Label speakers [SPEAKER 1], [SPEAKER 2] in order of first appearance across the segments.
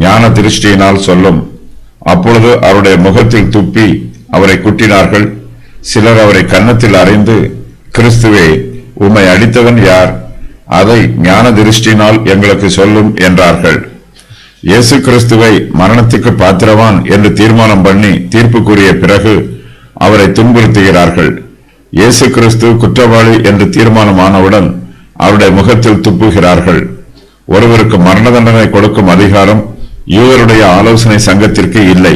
[SPEAKER 1] ஞான திருஷ்டியினால் சொல்லும். அப்பொழுது அவருடைய முகத்தில் துப்பி அவரை குட்டினார்கள். சிலர் அவரை கன்னத்தில் அறைந்து, கிறிஸ்துவே, உம்மை அடித்தவன் யார்? அதை ஞான திருஷ்டியினால் எங்களுக்கு சொல்லும் என்றார்கள். இயேசு கிறிஸ்துவை மரணத்துக்கு பாத்திரவான் என்று தீர்மானம் பண்ணி தீர்ப்பு கூறிய பிறகு அவரை துன்புறுத்துகிறார்கள். இயேசு கிறிஸ்து குற்றவாளி என்று தீர்மானமானவுடன் அவருடைய முகத்தில் துப்புகிறார்கள். ஒருவருக்கு மரண தண்டனை கொடுக்கும் அதிகாரம் யூதருடைய ஆலோசனை சங்கத்திற்கு இல்லை.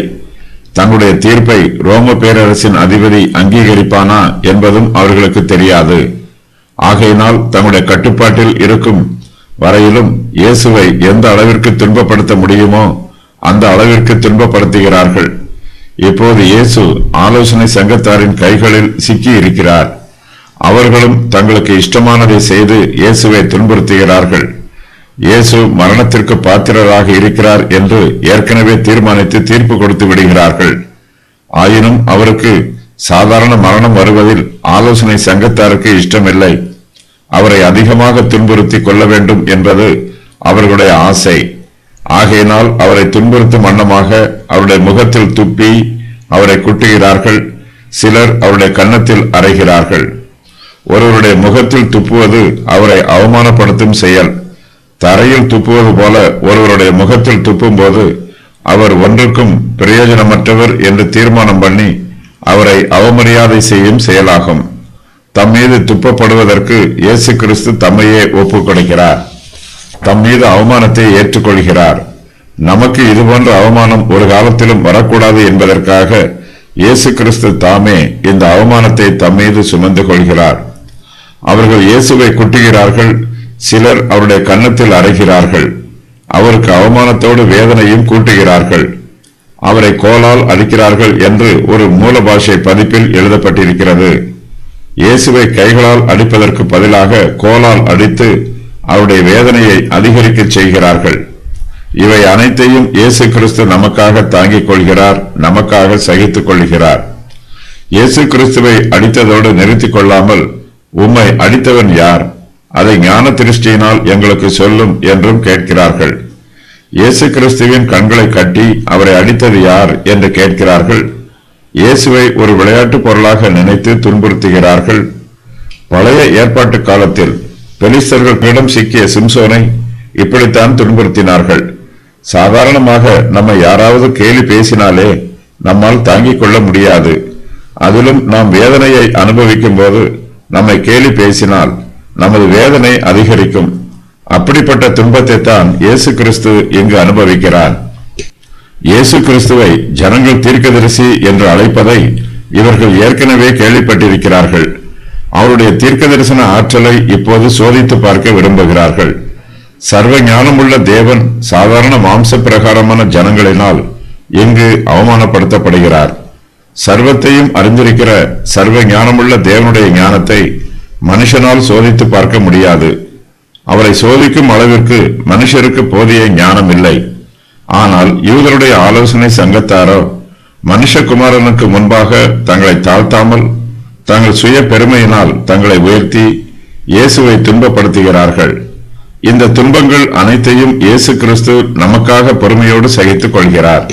[SPEAKER 1] தங்களுடைய தீர்ப்பை ரோம பேரரசின் அதிபதி அங்கீகரிப்பானா என்பதும் அவர்களுக்கு தெரியாது. ஆகையினால் தங்களுடைய கட்டுப்பாட்டில் இருக்கும் வரையிலும் இயேசுவை எந்த அளவிற்கு துன்பப்படுத்த முடியுமோ அந்த அளவிற்கு துன்பப்படுத்துகிறார்கள். இப்போது இயேசு ஆலோசனை சங்கத்தாரின் கைகளில் சிக்கி இருக்கிறார். அவர்களும் தங்களுக்கு இஷ்டமானதை செய்து இயேசுவை துன்புறுத்துகிறார்கள். இயேசு மரணத்திற்கு பாத்திரராக இருக்கிறார் என்று ஏற்கனவே தீர்மானித்து தீர்ப்பு கொடுத்து விடுகிறார்கள். ஆயினும் அவருக்கு சாதாரண மரணம் வருவதில் ஆலோசனை சங்கத்தாருக்கு இஷ்டமில்லை. அவரை அதிகமாக துன்புறுத்தி கொள்ள வேண்டும் என்பது அவர்களுடைய ஆசை. ஆகையினால் அவரை துன்புறுத்தும் வண்ணமாக அவருடைய முகத்தில் துப்பி அவரை குட்டுகிறார்கள். சிலர் அவருடைய கன்னத்தில் அறைகிறார்கள். ஒருவருடைய முகத்தில் துப்புவது அவரை அவமானப்படுத்தும் செயல். தரையில் துப்புவது போல ஒருவருடைய முகத்தில் துப்பும் போது அவர் ஒன்றுக்கும் பிரயோஜனமற்றவர் என்று தீர்மானம் பண்ணி அவரை அவமரியாதை செய்யும் செயலாகும். தம் மீது துப்பப்படுவதற்கு இயேசு கிறிஸ்து தம்மையே ஒப்புக் கொடுக்கிறார். தம் மீது அவமானத்தை ஏற்றுக்கொள்கிறார். நமக்கு இதுபோன்ற அவமானம் ஒரு காலத்திலும் வரக்கூடாது என்பதற்காக இயேசு கிறிஸ்து தாமே இந்த அவமானத்தை தம் மீது சுமந்து கொள்கிறார். அவர்கள் இயேசுவை குட்டுகிறார்கள். சிலர் அவருடைய கன்னத்தில் அறைகிறார்கள். அவருக்கு அவமானத்தோடு வேதனையும் கூட்டுகிறார்கள். அவரை கோலால் அடிக்கிறார்கள் என்று ஒரு மூல பாஷை பதிப்பில் எழுதப்பட்டிருக்கிறது. இயேசுவை கைகளால் அடிப்பதற்கு பதிலாக கோலால் அடித்து அவருடைய வேதனையை அதிகரிக்க செய்கிறார்கள். இவை அனைத்தையும் இயேசு கிறிஸ்து நமக்காக தாங்கிக் கொள்கிறார், நமக்காக சகித்துக் கொள்கிறார். இயேசு கிறிஸ்துவை அடித்ததோடு நிறுத்திக் கொள்ளாமல், உம்மை அடித்தவன் யார்? அதை ஞான திருஷ்டியினால் எங்களுக்கு சொல்லும் என்றும் கேட்கிறார்கள். இயேசு கிறிஸ்துவின் கண்களை கட்டி அவரை அடித்தது யார் என்று கேட்கிறார்கள். இயேசுவை ஒரு விளையாட்டு பொருளாக நினைத்து துன்புறுத்துகிறார்கள். பழைய ஏற்பாட்டு காலத்தில் பெலிஸ்தர்களிடம் சிக்கிய சிம்சோனை இப்படித்தான் துன்புறுத்தினார்கள். சாதாரணமாக நம்மை யாராவது கேலி பேசினாலே நம்மால் தாங்கிக் கொள்ள முடியாது. அதிலும் நாம் வேதனையை அனுபவிக்கும் போது நம்மை கேலி பேசினால் நமது வேதனை அதிகரிக்கும். அப்படிப்பட்ட துன்பத்தை தான் இயேசு கிறிஸ்து இங்கு அனுபவிக்கிறார். இயேசு கிறிஸ்துவை ஜனங்கள் தீர்க்கதரிசி என்று அழைப்பதை இவர்கள் ஏற்கனவே கேள்விப்பட்டிருக்கிறார்கள். அவருடைய தீர்க்க தரிசன ஆற்றலை இப்போது சோதித்து பார்க்க விரும்புகிறார்கள். சர்வ ஞானமுள்ள தேவன் சாதாரண மாம்ச பிரகாரமான ஜனங்களினால் இங்கு அவமானப்படுத்தப்படுகிறார். சர்வத்தையும் அறிந்திருக்கிற சர்வ ஞானமுள்ள தேவனுடைய ஞானத்தை மனுஷனால் சோதித்து பார்க்க முடியாது. அவரை சோதிக்கும் அளவிற்கு மனுஷருக்கு போதிய ஞானம் இல்லை. ஆனால் யூதருடைய ஆலோசனை சங்கத்தாரோ மனுஷகுமாரனுக்கு முன்பாக தங்களை தாழ்த்தாமல் தங்கள் சுய பெருமையினால் தங்களை உயர்த்தி இயேசுவை துன்பப்படுத்துகிறார்கள். இந்த துன்பங்கள் அனைத்தையும் இயேசு கிறிஸ்து நமக்காக பொறுமையோடு சகித்துக் கொள்கிறார்.